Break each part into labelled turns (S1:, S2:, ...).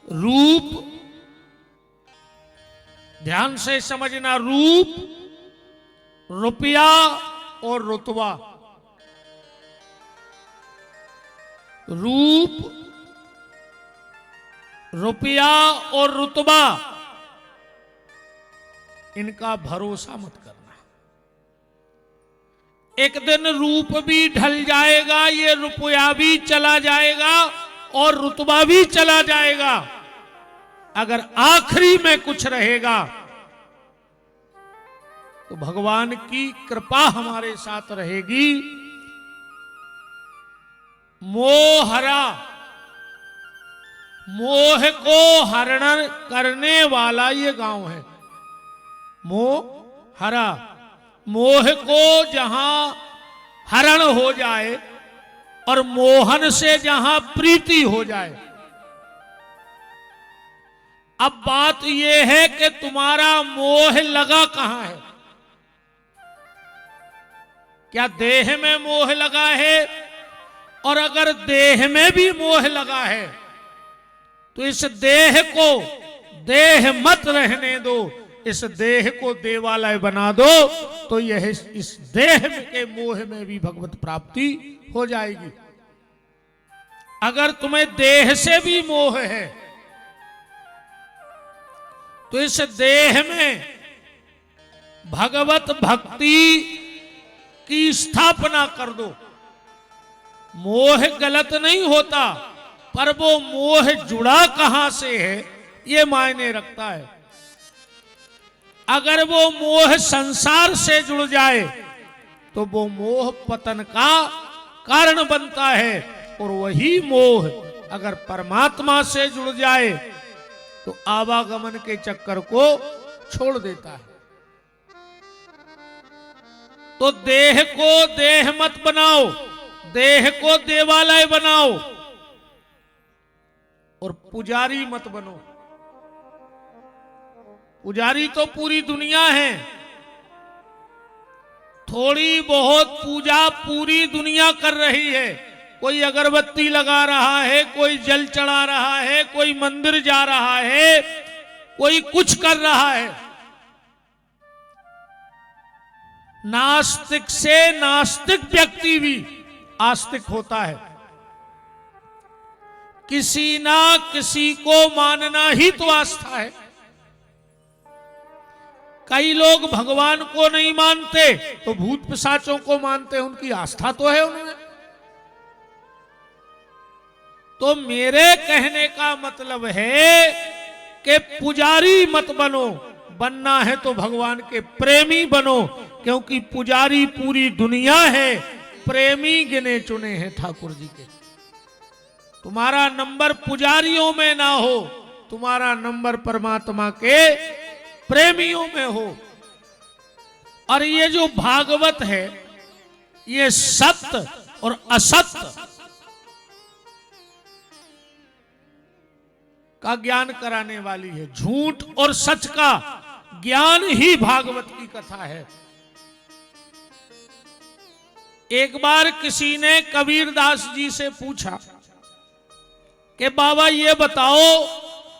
S1: रूप, ध्यान से समझना, रूप, रुपया और रुतबा। रूप, रुपया और रुतबा, इनका भरोसा मत करना। एक दिन रूप भी ढल जाएगा, ये रुपया भी चला जाएगा और रुतबा भी चला जाएगा। अगर आखिरी में कुछ रहेगा तो भगवान की कृपा हमारे साथ रहेगी। मोहरा, मोह को हरण करने वाला ये गांव है। मोहरा, मोह को जहां हरण हो जाए और मोहन से जहां प्रीति हो जाए। अब बात यह है कि तुम्हारा मोह लगा कहां है? क्या देह में मोह लगा है? और अगर देह में भी मोह लगा है तो इस देह को देह मत रहने दो, इस देह को देवालय बना दो, तो यह इस देह के मोह में भी भगवत प्राप्ति हो जाएगी। अगर तुम्हें देह से भी मोह है तो इस देह में भगवत भक्ति की स्थापना कर दो। मोह गलत नहीं होता, पर वो मोह जुड़ा कहां से है ये मायने रखता है। अगर वो मोह संसार से जुड़ जाए तो वो मोह पतन का कारण बनता है, और वही मोह अगर परमात्मा से जुड़ जाए तो आवागमन के चक्कर को छोड़ देता है। तो देह को देह मत बनाओ, देह को देवालय बनाओ, और पुजारी मत बनो। पुजारी तो पूरी दुनिया है, थोड़ी बहुत पूजा पूरी दुनिया कर रही है। कोई अगरबत्ती लगा रहा है, कोई जल चढ़ा रहा है, कोई मंदिर जा रहा है, कोई कुछ कर रहा है। नास्तिक से नास्तिक व्यक्ति भी आस्तिक होता है। किसी ना किसी को मानना ही तो आस्था है। कई लोग भगवान को नहीं मानते तो भूत पिशाचों को मानते, उनकी आस्था तो है उनमें। तो मेरे कहने का मतलब है कि पुजारी मत बनो, बनना है तो भगवान के प्रेमी बनो, क्योंकि पुजारी पूरी दुनिया है, प्रेमी गिने चुने हैं ठाकुर जी के। तुम्हारा नंबर पुजारियों में ना हो, तुम्हारा नंबर परमात्मा के प्रेमियों में हो। और ये जो भागवत है ये सत्य और असत्य का ज्ञान कराने वाली है। झूठ और सच का ज्ञान ही भागवत की कथा है। एक बार किसी ने कबीरदास जी से पूछा कि बाबा ये बताओ,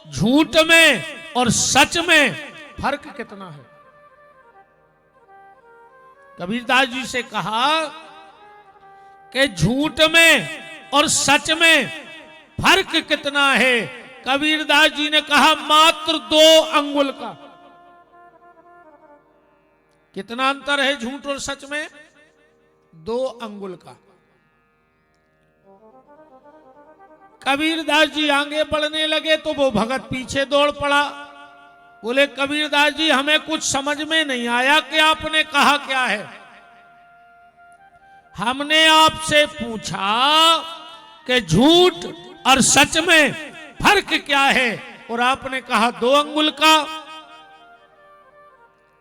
S1: झूठ में और सच में फर्क कितना है? कबीरदास जी से कहा कि झूठ में और सच में फर्क कितना है? कबीरदास जी ने कहा मात्र 2 अंगुल का। कितना अंतर है झूठ और सच में? 2 अंगुल का। कबीरदास जी आगे बढ़ने लगे तो वो भगत पीछे दौड़ पड़ा। बोले कबीरदास जी हमें कुछ समझ में नहीं आया कि आपने कहा क्या है। हमने आपसे पूछा कि झूठ और सच में फर्क क्या है, और आपने कहा 2 अंगुल का।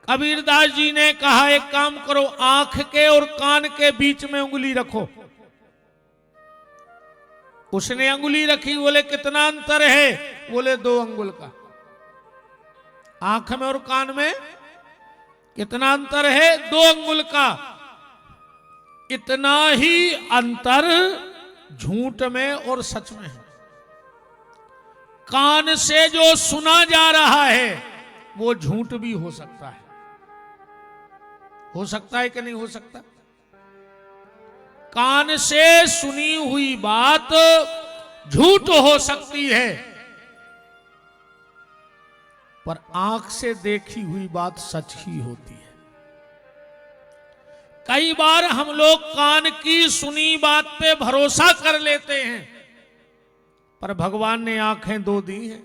S1: कबीरदास जी ने कहा एक काम करो, आंख के और कान के बीच में उंगली रखो। उसने अंगुली रखी। बोले कितना अंतर है? बोले 2 अंगुल का। आंख में और कान में कितना अंतर है? 2 अंगुल का। इतना ही अंतर झूठ में और सच में है। कान से जो सुना जा रहा है वो झूठ भी हो सकता है। हो सकता है कि नहीं हो सकता? कान से सुनी हुई बात झूठ हो सकती है, पर आंख से देखी हुई बात सच ही होती है। कई बार हम लोग कान की सुनी बात पे भरोसा कर लेते हैं, पर भगवान ने आंखें दो दी हैं।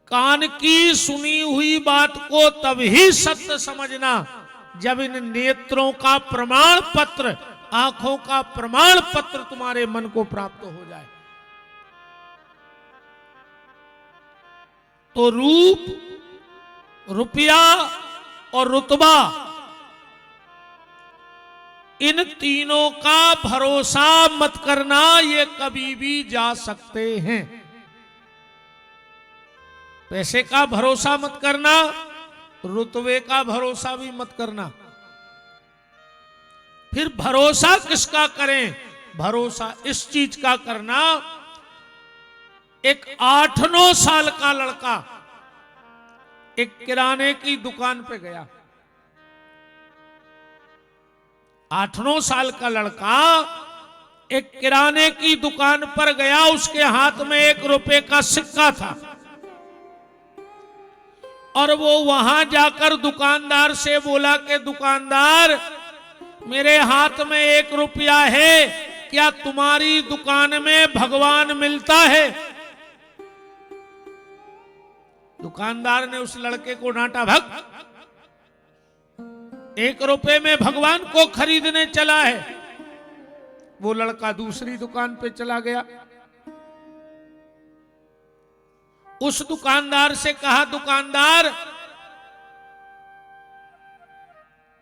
S1: कान की सुनी हुई बात को तभी सत्य समझना जब इन नेत्रों का प्रमाण पत्र, आंखों का प्रमाण पत्र तुम्हारे मन को प्राप्त हो जाए। तो रूप, रुपया और रुतबा, इन तीनों का भरोसा मत करना, ये कभी भी जा सकते हैं। पैसे का भरोसा मत करना, रुतबे का भरोसा भी मत करना। फिर भरोसा किसका करें? भरोसा इस चीज का करना, एक 8-9 साल का लड़का एक किराने की दुकान पे गया। 8-9 साल का लड़का एक किराने की दुकान पर गया। उसके हाथ में 1 रुपए का सिक्का था और वो वहां जाकर दुकानदार से बोला कि दुकानदार, मेरे हाथ में 1 रुपया है, क्या तुम्हारी दुकान में भगवान मिलता है? दुकानदार ने उस लड़के को डांटा, भग, 1 रुपए में भगवान को खरीदने चला है। वो लड़का दूसरी दुकान पे चला गया। उस दुकानदार से कहा, दुकानदार,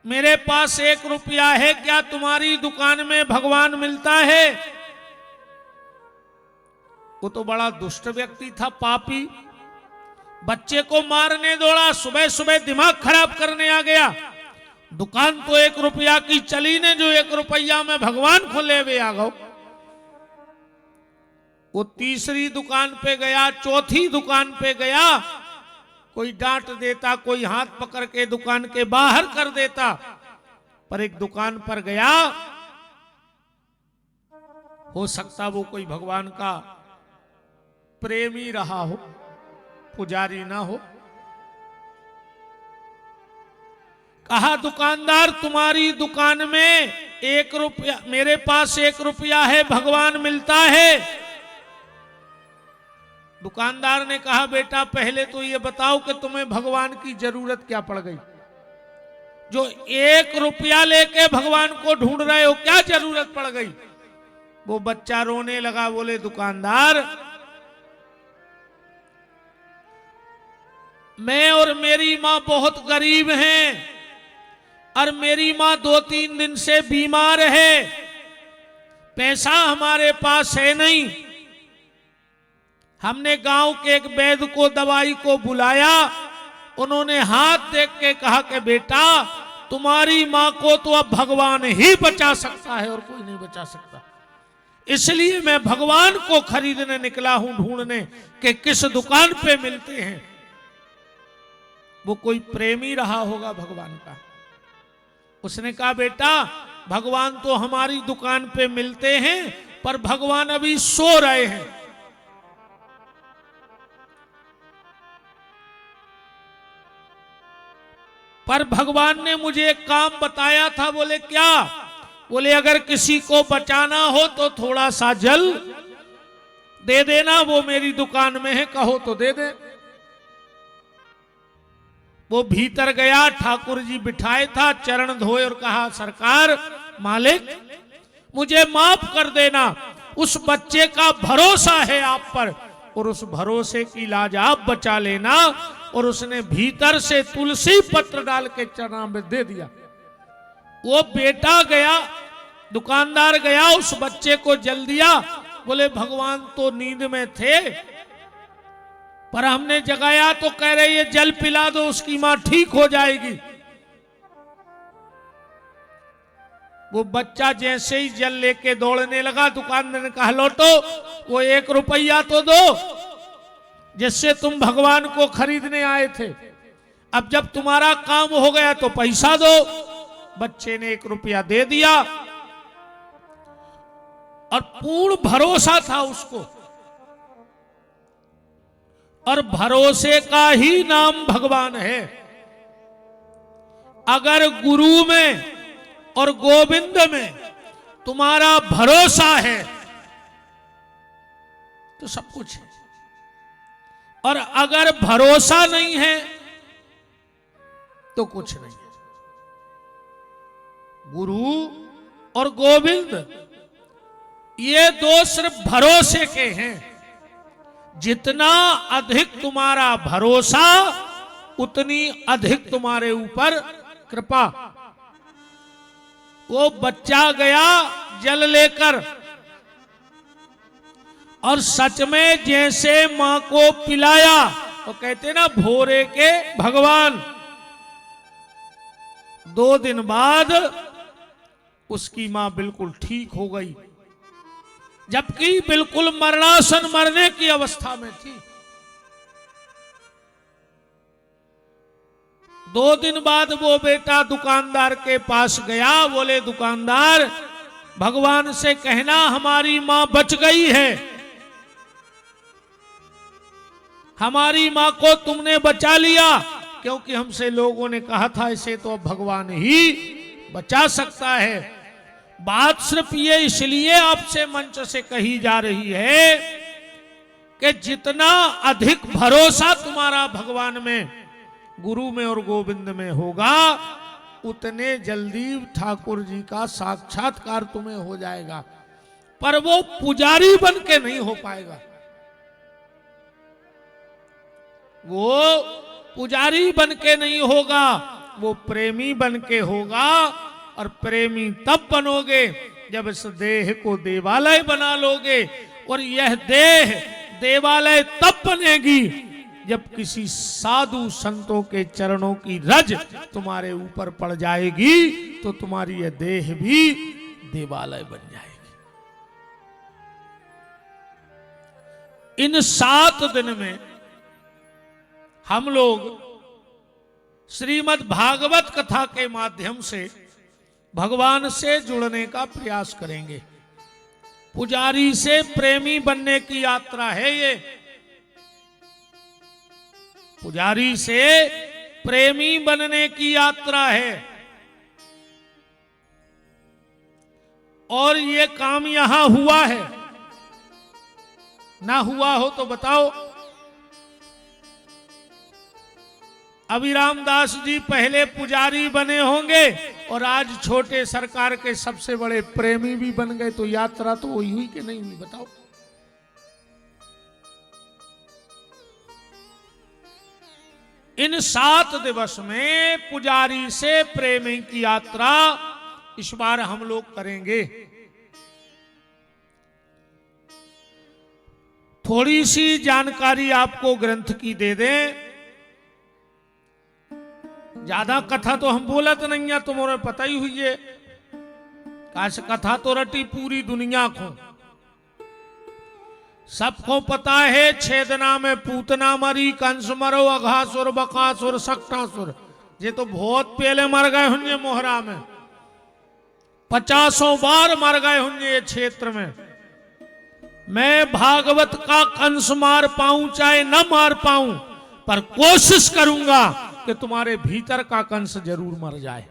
S1: मेरे पास 1 रुपया है, क्या तुम्हारी दुकान में भगवान मिलता है? वो तो बड़ा दुष्ट व्यक्ति था, पापी, बच्चे को मारने दौड़ा, सुबह सुबह दिमाग खराब करने आ गया। दुकान तो 1 रुपया की चली ने, जो 1 रुपया में भगवान को ले वे आ गो। वो तीसरी दुकान पे गया, चौथी दुकान पे गया, कोई डांट देता, कोई हाथ पकड़ के दुकान के बाहर कर देता, पर एक दुकान पर गया, हो सकता वो कोई भगवान का प्रेमी रहा हो, पुजारी ना हो। कहा, दुकानदार, तुम्हारी दुकान में 1 रुपया, मेरे पास 1 रुपया है, भगवान मिलता है? दुकानदार ने कहा, बेटा पहले तो ये बताओ कि तुम्हें भगवान की जरूरत क्या पड़ गई, जो 1 रुपया लेके भगवान को ढूंढ रहे हो, क्या जरूरत पड़ गई? वो बच्चा रोने लगा, बोले, दुकानदार, मैं और मेरी मां बहुत गरीब हैं और मेरी मां 2-3 दिन से बीमार है, पैसा हमारे पास है नहीं। हमने गांव के एक वैद्य को, दवाई को बुलाया, उन्होंने हाथ देख के कहा कि बेटा, तुम्हारी मां को तो अब भगवान ही बचा सकता है और कोई नहीं बचा सकता। इसलिए मैं भगवान को खरीदने निकला हूं, ढूंढने कि किस दुकान पे मिलते हैं। वो कोई प्रेमी रहा होगा भगवान का। उसने कहा, बेटा भगवान तो हमारी दुकान पे मिलते हैं, पर भगवान अभी सो रहे हैं। पर भगवान ने मुझे एक काम बताया था। बोले, क्या? बोले, अगर किसी को बचाना हो तो थोड़ा सा जल दे देना, वो मेरी दुकान में है, कहो तो दे दे। वो भीतर गया, ठाकुर जी बिठाए था, चरण धोए और कहा, सरकार, मालिक, मुझे माफ कर देना, उस बच्चे का भरोसा है आप पर, और उस भरोसे की लाज आप बचा लेना। और उसने भीतर से तुलसी पत्र डाल के चरण में दे दिया। वो बेटा गया, दुकानदार गया, उस बच्चे को जल दिया। बोले, भगवान तो नींद में थे, पर हमने जगाया तो कह रहे ये जल पिला दो, उसकी मां ठीक हो जाएगी। वो बच्चा जैसे ही जल लेके दौड़ने लगा, दुकानदार ने कहा, लौटो, वो 1 रुपया तो दो। जिससे तुम भगवान को खरीदने आए थे। अब जब तुम्हारा काम हो गया तो पैसा दो। बच्चे ने 1 रुपया दे दिया और पूर्ण भरोसा था उसको, और भरोसे का ही नाम भगवान है। अगर गुरु में और गोविंद में तुम्हारा भरोसा है तो सब कुछ है, और अगर भरोसा नहीं है तो कुछ नहीं है। गुरु और गोविंद ये 2 सिर्फ भरोसे के हैं। जितना अधिक तुम्हारा भरोसा उतनी अधिक तुम्हारे ऊपर कृपा। वो बच्चा गया जल लेकर, और सच में जैसे मां को पिलाया, तो कहते ना भोरे के भगवान। 2 दिन बाद उसकी मां बिल्कुल ठीक हो गई, जबकि बिल्कुल मरणासन मरने की अवस्था में थी। 2 दिन बाद वो बेटा दुकानदार के पास गया। बोले दुकानदार, भगवान से कहना हमारी मां बच गई है, हमारी मां को तुमने बचा लिया, क्योंकि हमसे लोगों ने कहा था इसे तो भगवान ही बचा सकता है। बात सिर्फ ये इसलिए आपसे मंच से कही जा रही है कि जितना अधिक भरोसा तुम्हारा भगवान में, गुरु में और गोविंद में होगा, उतने जल्दी ठाकुर जी का साक्षात्कार तुम्हें हो जाएगा। पर वो पुजारी बन के नहीं हो पाएगा। वो पुजारी बन के नहीं होगा, वो प्रेमी बन के होगा। और प्रेमी तब बनोगे जब इस देह को देवालय बना लोगे, और यह देह देवालय तब बनेगी जब किसी साधु संतों के चरणों की रज तुम्हारे ऊपर पड़ जाएगी, तो तुम्हारी यह देह भी देवालय बन जाएगी। इन 7 दिन में हम लोग श्रीमद् भागवत कथा के माध्यम से भगवान से जुड़ने का प्रयास करेंगे। पुजारी से प्रेमी बनने की यात्रा है ये। पुजारी से प्रेमी बनने की यात्रा है, और ये काम यहां हुआ है। ना हुआ हो तो बताओ। अभिराम दास जी पहले पुजारी बने होंगे और आज छोटे सरकार के सबसे बड़े प्रेमी भी बन गए, तो यात्रा तो वही हुई कि नहीं हुई बताओ। इन 7 दिवस में पुजारी से प्रेमी की यात्रा इस बार हम लोग करेंगे। थोड़ी सी जानकारी आपको ग्रंथ की दे दें। ज्यादा कथा तो हम बोलत नहीं है, तुम्हारे पता ही हुई है। काश कथा तो रटी पूरी दुनिया को, सबको पता है। छेदना में पूतना मरी, कंस मरो, अघासुर, बकासुर, सक्टासुर। ये तो बहुत पहले मर गए होंगे मोहरा में, 50 बार मर गए होंगे ये क्षेत्र में। मैं भागवत का कंस मार पाऊं चाहे न मार पाऊं, पर कोशिश करूंगा कि तुम्हारे भीतर का कंस जरूर मर जाए।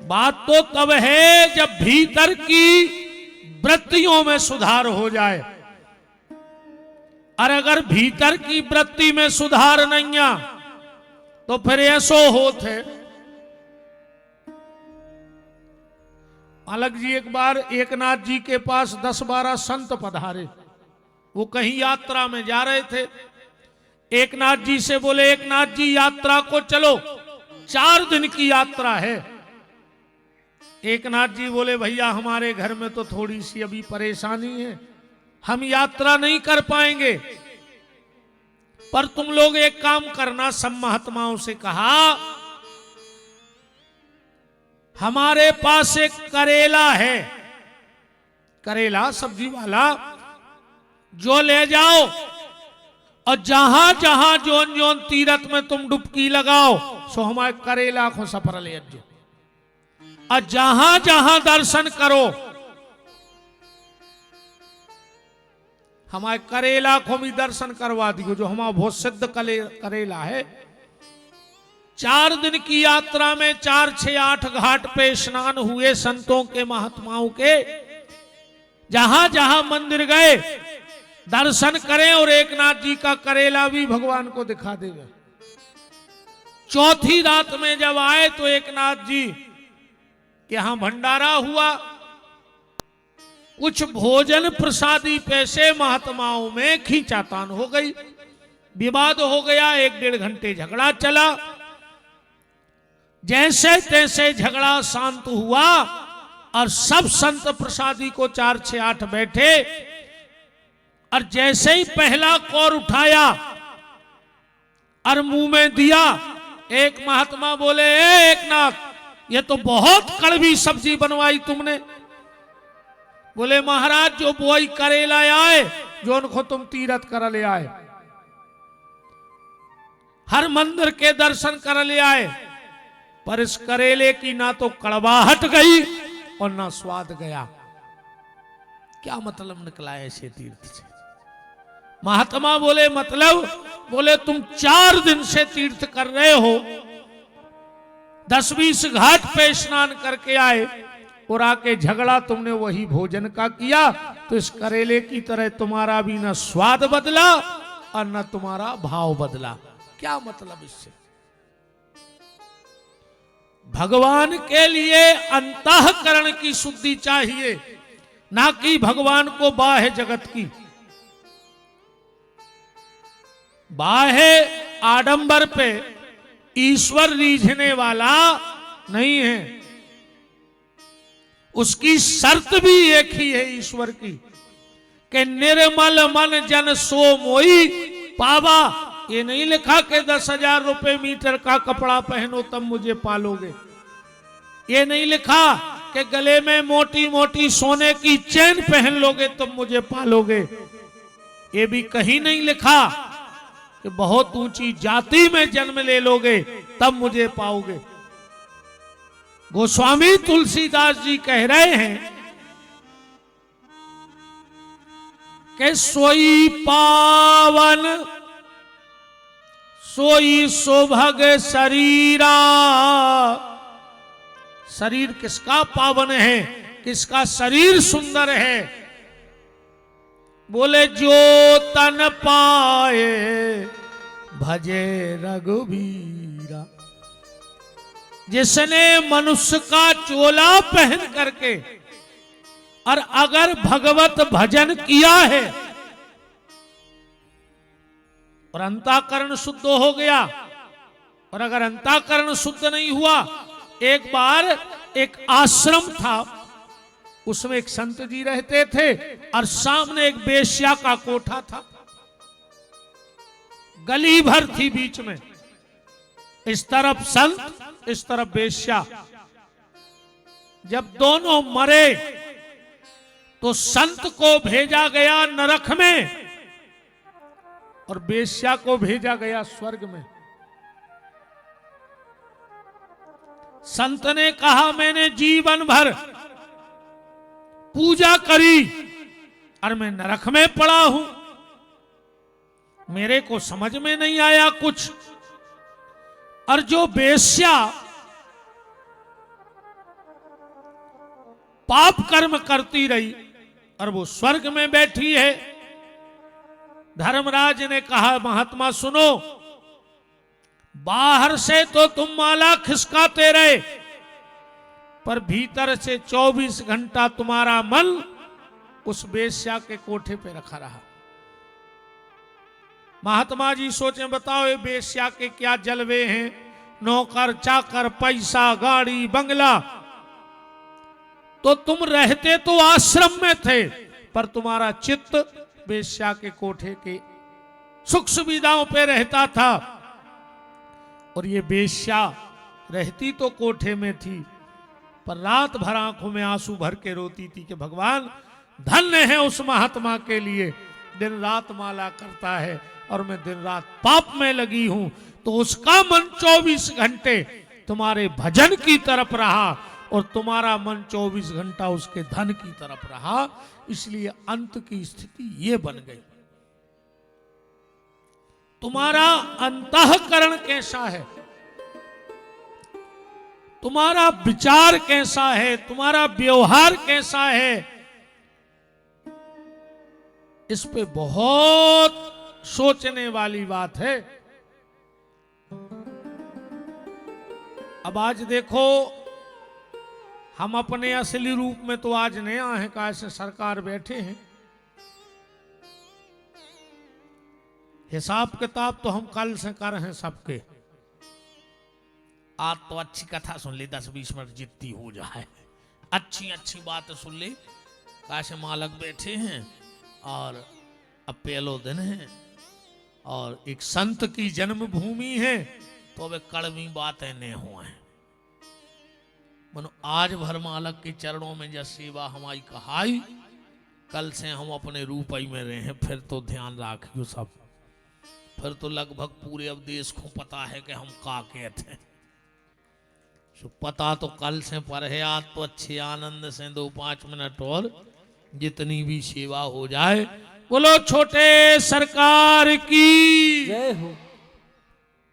S1: बात तो तब है जब भीतर की वृत्तियों में सुधार हो जाए, और अगर भीतर की वृत्ति में सुधार नहीं आ तो फिर ऐसो होते। अलग जी एक बार एकनाथ जी के पास 10-12 संत पधारे। वो कहीं यात्रा में जा रहे थे। एकनाथ जी से बोले, एकनाथ जी यात्रा को चलो, 4 दिन की यात्रा है। एकनाथ जी बोले, भैया हमारे घर में तो थोड़ी सी अभी परेशानी है, हम यात्रा नहीं कर पाएंगे, पर तुम लोग एक काम करना। सब महात्माओं से कहा, हमारे पास एक करेला है, करेला सब्जी वाला, जो ले जाओ, और जहां जहां जोन जोन तीरथ में तुम डुबकी लगाओ सो हमारे करेला को सफर ले जो, और जहां जहां दर्शन करो हमारे करेला को भी दर्शन करवा दियो, जो हमारा बहुत सिद्ध करेला है। 4 दिन की यात्रा में 4, 6, 8 घाट पे स्नान हुए संतों के महात्माओं के, जहां जहां मंदिर गए दर्शन करें, और एकनाथ जी का करेला भी भगवान को दिखा देगा। 4थी रात में जब आए तो एकनाथ जी के यहां भंडारा हुआ, कुछ भोजन प्रसादी पैसे महात्माओं में खींचातान हो गई, विवाद हो गया, 1-1.5 घंटे झगड़ा चला। जैसे तैसे झगड़ा शांत हुआ और सब संत प्रसादी को 4, 6, 8 बैठे, और जैसे ही पहला कौर उठाया और मुंह में दिया, एक महात्मा बोले, ए एकनाथ ये तो बहुत कड़वी सब्जी बनवाई तुमने। बोले महाराज जो बोई करेला आए, जो उनको तुम तीरथ कर ले आए, हर मंदिर के दर्शन कर ले आए, पर इस करेले की ना तो कड़वाहट गई और ना स्वाद गया। क्या मतलब निकला ऐसे तीर्थ से? महात्मा बोले मतलब, बोले तुम 4 दिन से तीर्थ कर रहे हो, 10-20 घाट पे स्नान करके आए, और आके झगड़ा तुमने वही भोजन का किया, तो इस करेले की तरह तुम्हारा भी न स्वाद बदला और न तुम्हारा भाव बदला। क्या मतलब इससे? भगवान के लिए अंतःकरण की शुद्धि चाहिए, ना कि भगवान को बाह्य जगत की। बाह्य आडंबर पे ईश्वर रीझने वाला नहीं है। उसकी शर्त भी एक ही है ईश्वर की, कि निर्मल मन जन सो मोई पावा। ये नहीं लिखा कि 10,000 रुपए मीटर का कपड़ा पहनो तब मुझे पालोगे। ये नहीं लिखा कि गले में मोटी मोटी सोने की चेन पहन लोगे तब मुझे पालोगे। ये भी कहीं नहीं लिखा कि बहुत ऊंची जाति में जन्म ले लोगे तब मुझे पाओगे। गोस्वामी तुलसीदास जी कह रहे हैं कि सोई पावन सोई सुभग शरीरा। शरीर किसका पावन है, किसका शरीर सुंदर है? बोले जो तन पाए भजे रघुवीरा। जिसने मनुष्य का चोला पहन करके और अगर भगवत भजन किया है और अंतःकरण शुद्ध हो गया, और अगर अंतःकरण शुद्ध नहीं हुआ, एक बार एक आश्रम था, उसमें एक संत जी रहते थे और सामने एक वेश्या का कोठा था। गली भर थी बीच में, इस तरफ संत इस तरफ वेश्या। जब दोनों मरे तो संत को भेजा गया नरक में और वेश्या को भेजा गया स्वर्ग में। संत ने कहा मैंने जीवन भर पूजा करी और मैं नरक में पड़ा हूं, मेरे को समझ में नहीं आया कुछ। और जो वेश्या पाप कर्म करती रही और वो स्वर्ग में बैठी है। धर्मराज ने कहा महात्मा सुनो, बाहर से तो तुम माला खिसकाते रहे, पर भीतर से 24 घंटा तुम्हारा मन उस वेश्या के कोठे पे रखा रहा। महात्मा जी सोचे बताओ ये वेश्या के क्या जलवे हैं, नौकर चाकर पैसा गाड़ी बंगला। तो तुम रहते तो आश्रम में थे, पर तुम्हारा चित्त वेश्या के कोठे के सुख सुविधाओं पे रहता था। और ये वेश्या रहती तो कोठे में थी, पर रात भर आंखों में आंसू भर के रोती थी कि भगवान धन्य है उस महात्मा के लिए दिन रात माला करता है और मैं दिन रात पाप में लगी हूं, तो उसका मन 24 घंटे तुम्हारे भजन की तरफ रहा और तुम्हारा मन 24 घंटा उसके धन की तरफ रहा, इसलिए अंत की स्थिति ये बन गई। तुम्हारा अंतःकरण कैसा है, तुम्हारा विचार कैसा है, तुम्हारा व्यवहार कैसा है, इस पे बहुत सोचने वाली बात है। अब आज देखो, हम अपने असली रूप में तो आज नहीं आए हैं, कैसे सरकार बैठे हैं, हिसाब किताब तो हम कल से कर हैं सबके। आज तो अच्छी कथा सुन ली, 10-20 मिनट जितनी हो जाए, अच्छी अच्छी बात सुन ली, कैसे मालक बैठे हैं और अब पहलो दिन है और एक संत की जन्मभूमि है, तो अब कड़वी बातें नहीं हुए हैं। मनो आज भर मालक के चरणों में जब सेवा हमारी कहाई, कल से हम अपने रूप ही में रहे हैं, फिर तो ध्यान रखियो सब, फिर तो लगभग पूरे अब देश को पता है कि हम का कहते हैं। पता तो कल से पर है, आज तो अच्छे आनंद से 2-5 मिनट और जितनी भी सेवा हो जाए। बोलो छोटे सरकार की
S2: जय हो,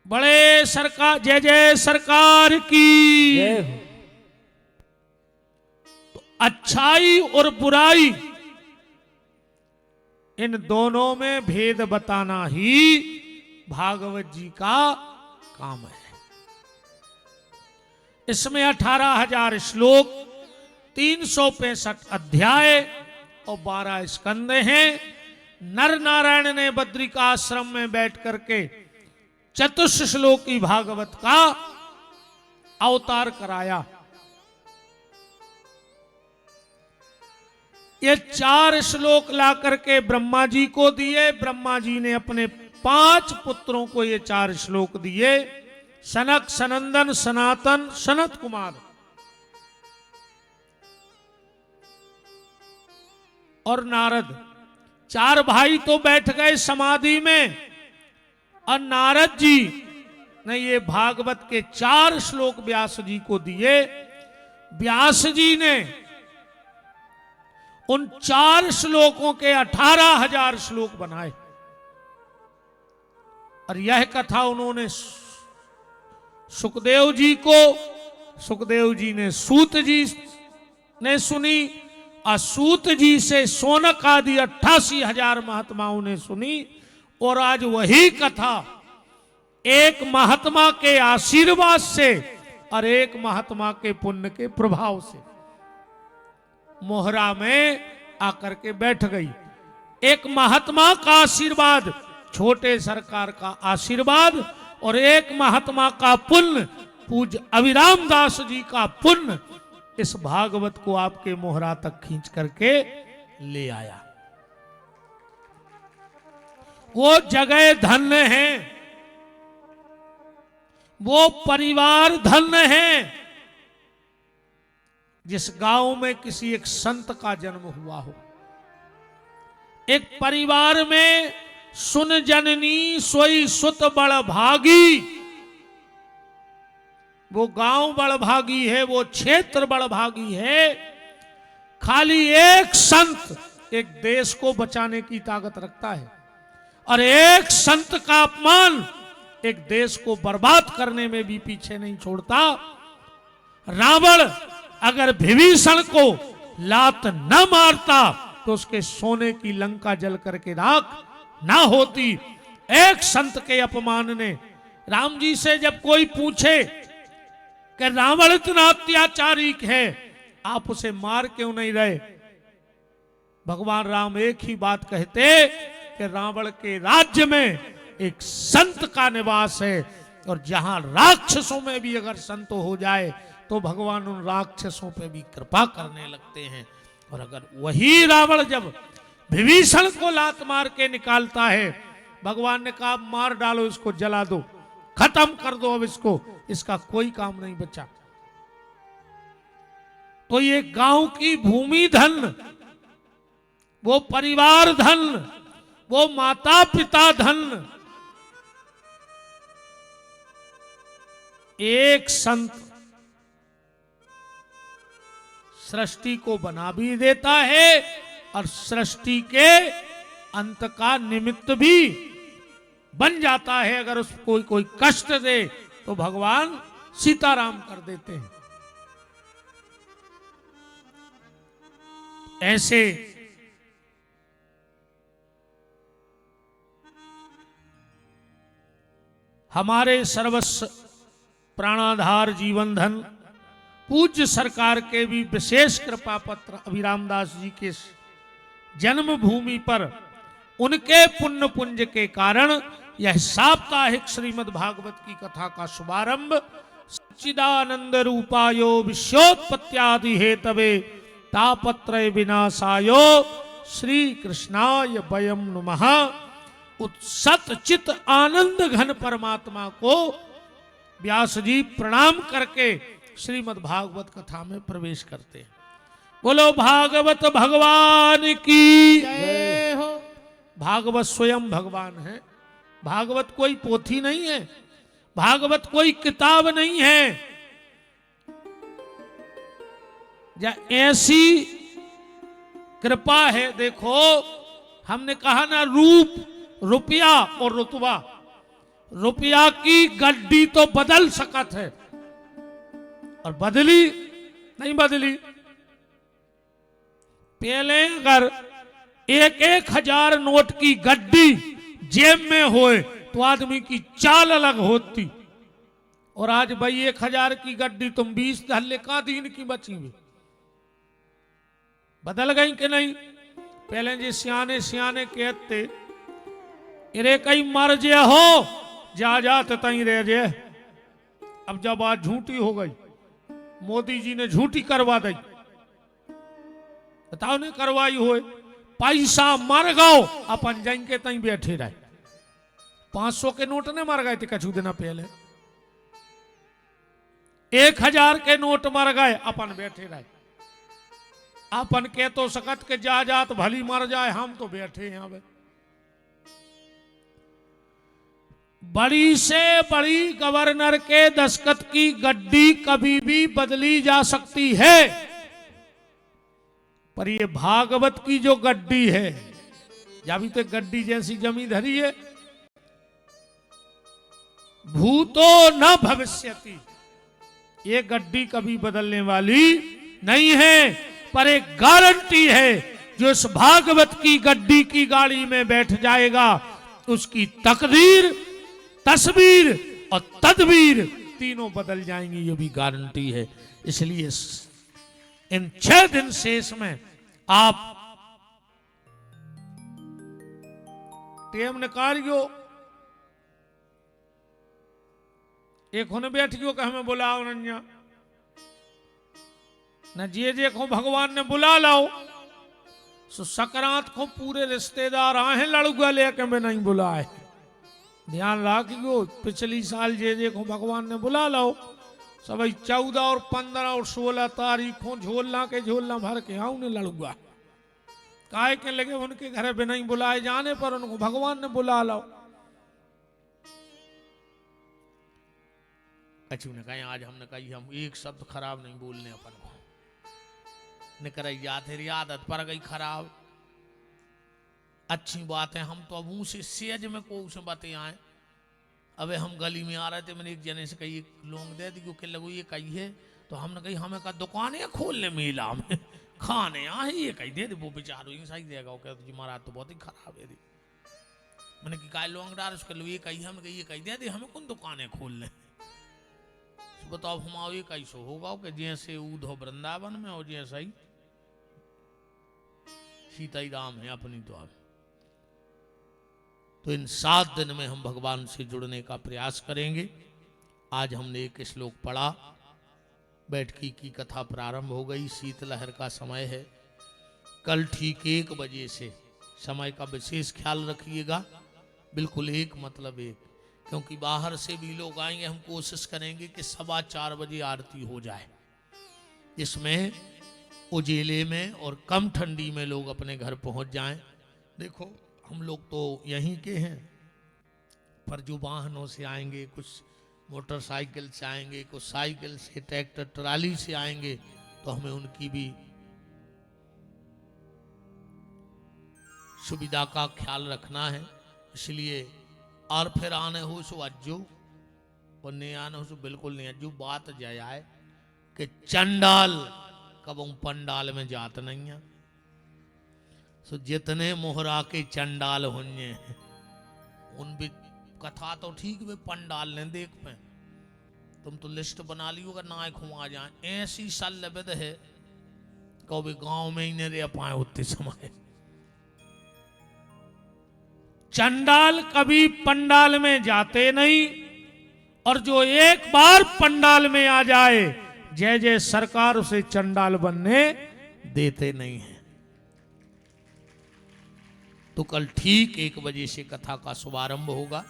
S1: बड़े सरकार जय जय सरकार की
S2: जय हो।
S1: तो अच्छाई और बुराई इन दोनों में भेद बताना ही भागवत जी का काम है। इसमें 18,000 श्लोक, 365 अध्याय और 12 स्कंद हैं। नर नारायण ने बद्रिकाश्रम में बैठ करके चतुश्लोकी भागवत का अवतार कराया। ये 4 श्लोक ला करके ब्रह्मा जी को दिए, ब्रह्मा जी ने अपने 5 पुत्रों को ये 4 श्लोक दिए, सनक, सनंदन, सनातन, सनत कुमार। और नारद, 4 भाई तो बैठ गए समाधि में, और नारद जी ने ये भागवत के 4 श्लोक व्यास जी को दिए। व्यास जी ने उन 4 श्लोकों के 18,000 श्लोक बनाए, और यह कथा उन्होंने सुखदेव जी को, सुखदेव जी ने सूत जी ने सुनी, और सूत जी से सोनक आदि 88,000 महात्माओं ने सुनी। और आज वही कथा एक महात्मा के आशीर्वाद से और एक महात्मा के पुण्य के प्रभाव से मोहरा में आकर के बैठ गई। एक महात्मा का आशीर्वाद, छोटे सरकार का आशीर्वाद, और एक महात्मा का पुण्य, पूज्य अभिराम दास जी का पुण्य, इस भागवत को आपके मोहरा तक खींच करके ले आया। वो जगह धन्य है, वो परिवार धन्य है जिस गांव में किसी एक संत का जन्म हुआ हो। एक परिवार में सुन जननी सोई सुत बड़ भागी, वो गांव बड़ भागी है, वो क्षेत्र बड़ भागी है। खाली एक संत एक देश को बचाने की ताकत रखता है, और एक संत का अपमान एक देश को बर्बाद करने में भी पीछे नहीं छोड़ता। रावण अगर विभीषण को लात न मारता तो उसके सोने की लंका जल करके राख ना होती। एक संत के अपमान ने, राम जी से जब कोई पूछे कि रावण इतना अत्याचारी है, आप उसे मार क्यों नहीं रहे, भगवान राम एक ही बात कहते कि रावण के राज्य में एक संत का निवास है, और जहां राक्षसों में भी अगर संत हो जाए तो भगवान उन राक्षसों पे भी कृपा करने लगते हैं। और अगर वही रावण जब विभीषण को लात मार के निकालता है, भगवान ने कहा मार डालो इसको, जला दो, खत्म कर दो अब इसको, इसका कोई काम नहीं बचा। तो ये गांव की भूमि धन, वो परिवार धन, वो माता पिता धन। एक संत सृष्टि को बना भी देता है और सृष्टि के अंत का निमित्त भी बन जाता है। अगर उसको कोई कष्ट दे तो भगवान सीताराम कर देते हैं। ऐसे हमारे सर्वस्व प्राणाधार जीवन धन पूज्य सरकार के भी विशेष कृपा पत्र अभिराम दास जी के जन्मभूमि पर उनके पुण्य पुंज के कारण यह साप्ताहिक श्रीमद् भागवत की कथा का शुभारंभ सच्चिदानंद रूपायो विश्वोत्पत्त्यादि हेतवे तापत्रय विनाशायो श्री कृष्णाय वयम नमः। सतचित आनंद घन परमात्मा को व्यास जी प्रणाम करके श्रीमद् भागवत कथा में प्रवेश करते हैं। बोलो भागवत भगवान की जय हो। भागवत स्वयं भगवान है। भागवत कोई पोथी नहीं है, भागवत कोई किताब नहीं है। ऐसी कृपा है। देखो हमने कहा ना, रूप रुपया और रुतबा। रुपया की गड्डी तो बदल सकत है और बदली नहीं बदली। पहले अगर 1,000 नोट की गड्डी जेब में होए तो आदमी की चाल अलग होती, और आज भाई 1,000 की गड्डी तुम 20 धल्ले का दिन की बची हुई। बदल गई कि नहीं? पहले जी सियाने सियाने कहते इरे कई मर जे हो जा जाते तई रह जे। अब जब बात झूठी हो गई, मोदी जी ने झूठी करवा दी। बताओ ने करवाई होए, पैसा मर गओ अपन जाएंगे तई बैठे रहे। 500 के नोट ने मर गए थे कछु दिन पहले, 1,000 के नोट मर गए अपन बैठे रहे। अपन कह तो सकत के जा जात भली मर जाए, हम तो बैठे यहां पे। बड़ी से बड़ी गवर्नर के दस्तखत की गड्डी कभी भी बदली जा सकती है, पर ये भागवत की जो गड्डी है, अभी तो गड्डी जैसी जमी धरी है। भूतो न भविष्यति, ये गड्डी कभी बदलने वाली नहीं है, पर एक गारंटी है जो इस भागवत की गड्डी की गाड़ी में बैठ जाएगा उसकी तकदीर, तस्वीर और तदबीर तीनों बदल जाएंगी, ये भी गारंटी है। इसलिए इन 6 दिन शेष में आप टेम निकालियो। एक होने बैठ गयो कि हमें बुलाओ नन्या न, जे को भगवान ने बुला लाओ। सो सकरात को पूरे रिश्तेदार आए हैं लड़ुआ लेके मैं नहीं बुलाए। ध्यान रखियो, पिछली साल जे को भगवान ने बुला लाओ। सब 14 और 15 और 16 तारीखों झोलना के झोलना भर के आऊ ने लड़ुआ काय के लगे उनके घर पे नहीं बुलाए जाने पर उनको भगवान ने बुला लाओ। अच्छी ने कहा आज हमने कही हम एक शब्द खराब नहीं बोलने अपन को निकल थे आदत पर गई खराब। अच्छी बात है, हम तो अब से सेज में को उसे बातें आए। अबे हम गली में आ रहे थे, मैंने एक जने से कही लोग दे दी क्योंकि लगो ये कही है, तो हमने कही हमें का दुकानें खोलने मेला में खाने यहाँ ये कही दे वो बेचारो ही सही देगा। वो कहते जी महाराज तो बहुत ही खराब है। मैंने कि काय लोग डार उसके ये कही हम ये कही दे दी हमें कौन दुकानें खोलने। बताओ हम ये कैसे होगा कि जैसे ऊधो वृंदावन में और जैसा ही सीता ही राम है अपनी तो। अब तो इन 7 दिन में हम भगवान से जुड़ने का प्रयास करेंगे। आज हमने एक श्लोक पढ़ा, बैठकी की कथा प्रारंभ हो गई। शीतलहर का समय है, कल ठीक 1 बजे से समय का विशेष ख्याल रखिएगा। बिल्कुल 1 मतलब 1, क्योंकि बाहर से भी लोग आएंगे। हम कोशिश करेंगे कि 4:15 बजे आरती हो जाए, इसमें उजेले में और कम ठंडी में लोग अपने घर पहुंच जाएं। देखो हम लोग तो यहीं के हैं, पर जो वाहनों से आएंगे, कुछ मोटरसाइकिल से आएंगे, कुछ साइकिल से, ट्रैक्टर ट्राली से आएंगे, तो हमें उनकी भी सुविधा का ख्याल रखना है। इसलिए और फिर आने हो सो अज्जो और नहीं आने हो सो बिल्कुल नहीं अज्जो। बात जय आए कि चंडाल कब पंडाल में जात नहीं है। सो जितने मोहरा के चंडाल होंगे उन भी कथा तो ठीक वे पंडाल ने देख पे। तुम तो लिस्ट बना लियो अगर ना खुआ जाए, ऐसी शल्य विध है कभी गांव में ही नहीं रह पाए उतने समय। चंडाल कभी पंडाल में जाते नहीं, और जो एक बार पंडाल में आ जाए जय जय सरकार उसे चंडाल बनने देते नहीं है। तो कल ठीक 1 बजे से कथा का शुभारंभ होगा।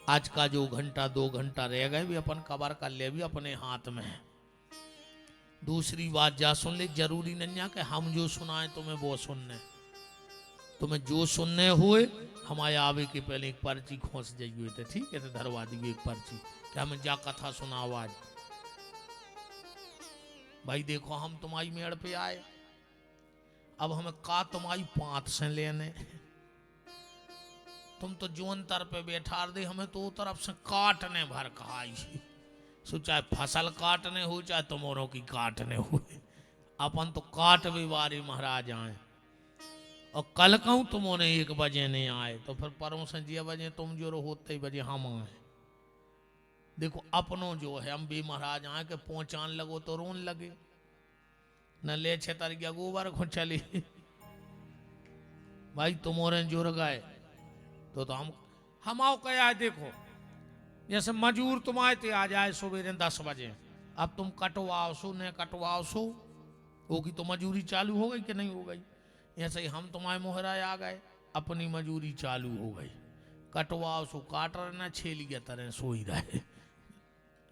S1: आज का जो घंटा 2 घंटा रह गए भी अपन कवर कर ले, भी अपने हाथ में है। दूसरी बात जा सुन ले, जरूरी नहीं है कि हम जो सुनाए तुम्हें वो सुनने, तुम्हें जो सुनने हुए हमारे आवे के पहले एक पर्ची खोस जाइए थे, ठीक है, तो धरवा दी एक पर्ची कि हमें जा कथा सुनाओ आज। भाई देखो हम तुम्हारी मेड़ पे आए, अब हमें का तुम्हारी पांत से लेने, तुम तो जो अंतर पे बैठा दे, हमें तो तरफ से काटने भर खाई। सो चाहे फसल काटने हो चाहे तुम्हारों की काटने हो, अपन तो काट भी वारी महाराज आए। और कल कहूं तुमने 1 बजे नहीं आए तो फिर परों से 6 बजे तुम जो होते ही बजे हम आए। देखो अपनों जो है हम भी महाराज आए के पहुंचान लगो तो रोन लगे, न ले छतर गया गोबर को चली। भाई तुम्हारे जुड़ गए तो हम आओ क्या है। देखो जैसे मजूर तुम आए थे आ जाए सुबह 10 बजे, अब तुम कटवाओ सो न कटवाओ सो होगी तो मजूरी चालू हो गई कि नहीं हो गई। ऐसे ही हम तुम्हारे मोहरा आ गए, अपनी मजूरी चालू हो गई। कटवाओ सो काट रहे ना, छेली के तरह सो ही रहे।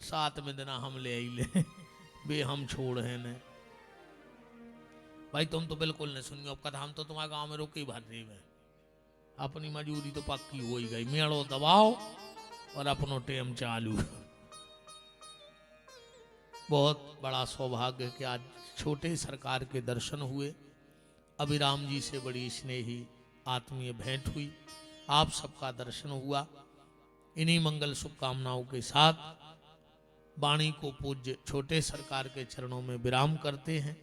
S1: 7 में दिन हम ले आई ले बे हम छोड़ है ने। भाई तुम तो बिल्कुल नहीं सुनियो कथा, हम तो तुम्हारे गांव में रोके भर रही में। अपनी मजूरी तो पक्की हो ही गई, मेड़ो दबाओ और अपनो टेम चालू। बहुत बड़ा सौभाग्य कि आज छोटे सरकार के दर्शन हुए, अभिराम जी से बड़ी स्नेही आत्मीय भेंट हुई, आप सबका दर्शन हुआ। इन्हीं मंगल शुभकामनाओं के साथ वाणी को पूज्य छोटे सरकार के चरणों में विराम करते हैं।